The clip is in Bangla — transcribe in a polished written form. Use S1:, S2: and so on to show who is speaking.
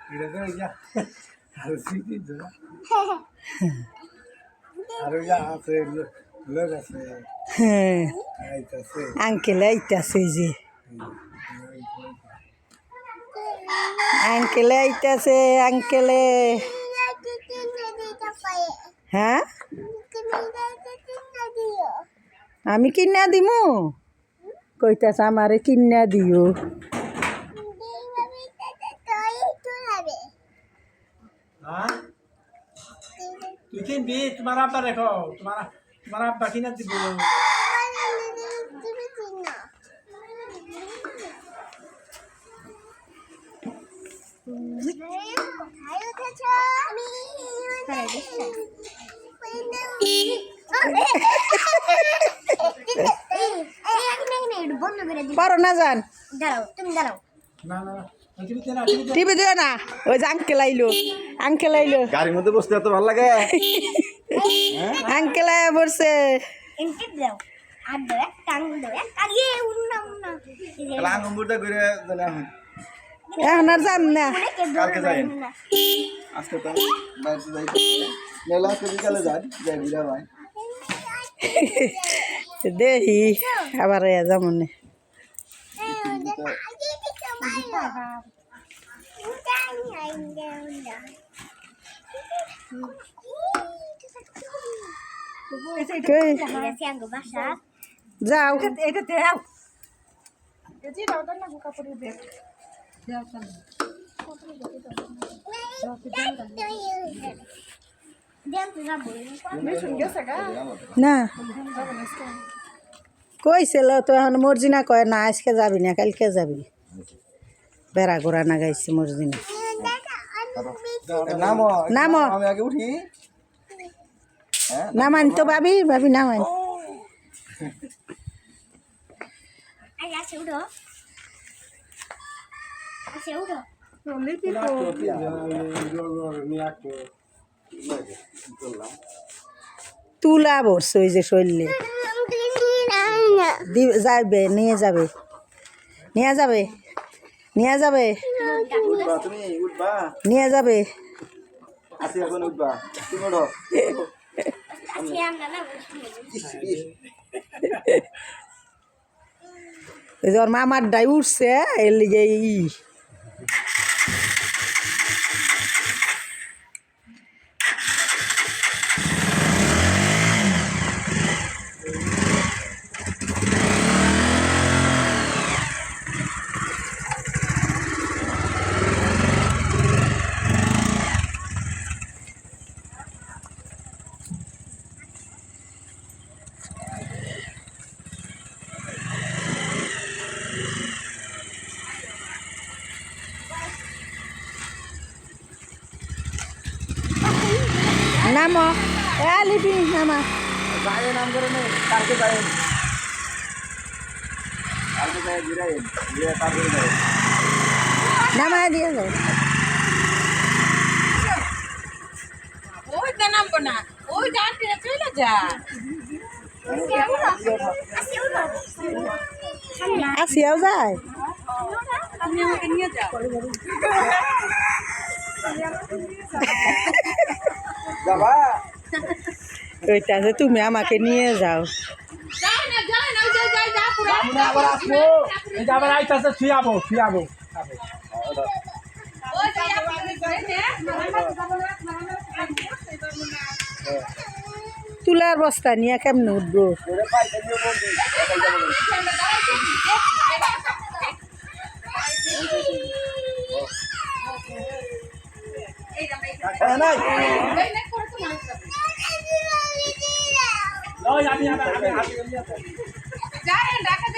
S1: এটা তো ইয়া আর সিটি তো আর ইয়া আছে লোক আছে
S2: হ্যাঁ
S1: আইতাছে
S2: আঙ্কেল আইতাছে যে আঙ্কেল আইতাছে আঙ্কেলে হ্যাঁ আমি কিনা দিমু কইতাছে আমারে কিনা দিও
S1: हाँ लेकिन भी तुम्हारा अब्बा देखो तुम्हारा अब्बा की ना दिबो
S2: পারো না যান
S3: দাঁড়াও তুমি দাঁড়াও
S1: ना ना
S2: টিভি দিও না ওই যে আঙ্কেল আইলো
S4: গাড়ির মধ্যে বসতে এত ভালো লাগে
S2: আঙ্কেল আয়া পড়ছে
S3: এন্টি দাও আর দাও এক টাং দাও এক আগে উন্না উন্না
S4: তাহলে আঙ্গুরটা ঘুরে জানি আমি
S2: এখন আর যাম না
S4: কালকে যাই আজকে তো বাইরে যাই মেলা আজকে বিকালে যাই বিরা ভাই
S2: দেখি আবার যেমন যাও না কইছিল তো এখন মর্জিনা কয় না আজকে যাবি না কালকে যাবি বেড়া ঘোরা না গাইছে মর্জিনা
S4: নামো
S2: নামো
S4: আমি আগে উঠি
S2: নামানি তো ভাবি নামানি তুলা বসছে ওই যে শরীরে যাবে নিয়ে যাবে
S4: তুমি উঠবা
S2: নিয়ে যাবে
S4: আসি এখন উঠবা তুমি ওঠো
S2: ওই যে ওর মামার ডাই উঠছে এর লিগে নামো লিপি নামা
S4: যাই নাম করে নে কালকে যাই ঘুরে তারপরে যাই
S2: নামায় দিয়ে যাও
S5: ওইটা নামবো না ওই ডানটা চলে যা
S2: আসিয়াও যায়
S5: আপনি আমাকে নিয়ে যাও
S4: যাবা
S2: ওইটা যে তুমি আমাকে নিয়ে যাও
S5: যাও না যা পুরো
S1: আমরা আবার আসবো এই যে আবার আইতাছে শুয়াবো
S5: ওই যে আপনি করে নে
S2: তুলার বস্তা নিয়ে কেমন উঠবো
S4: ঘুরে পাইতে দিও বলছি একাই যাবো হ্যাঁ নাই
S1: আমি
S5: যাই ঢাকা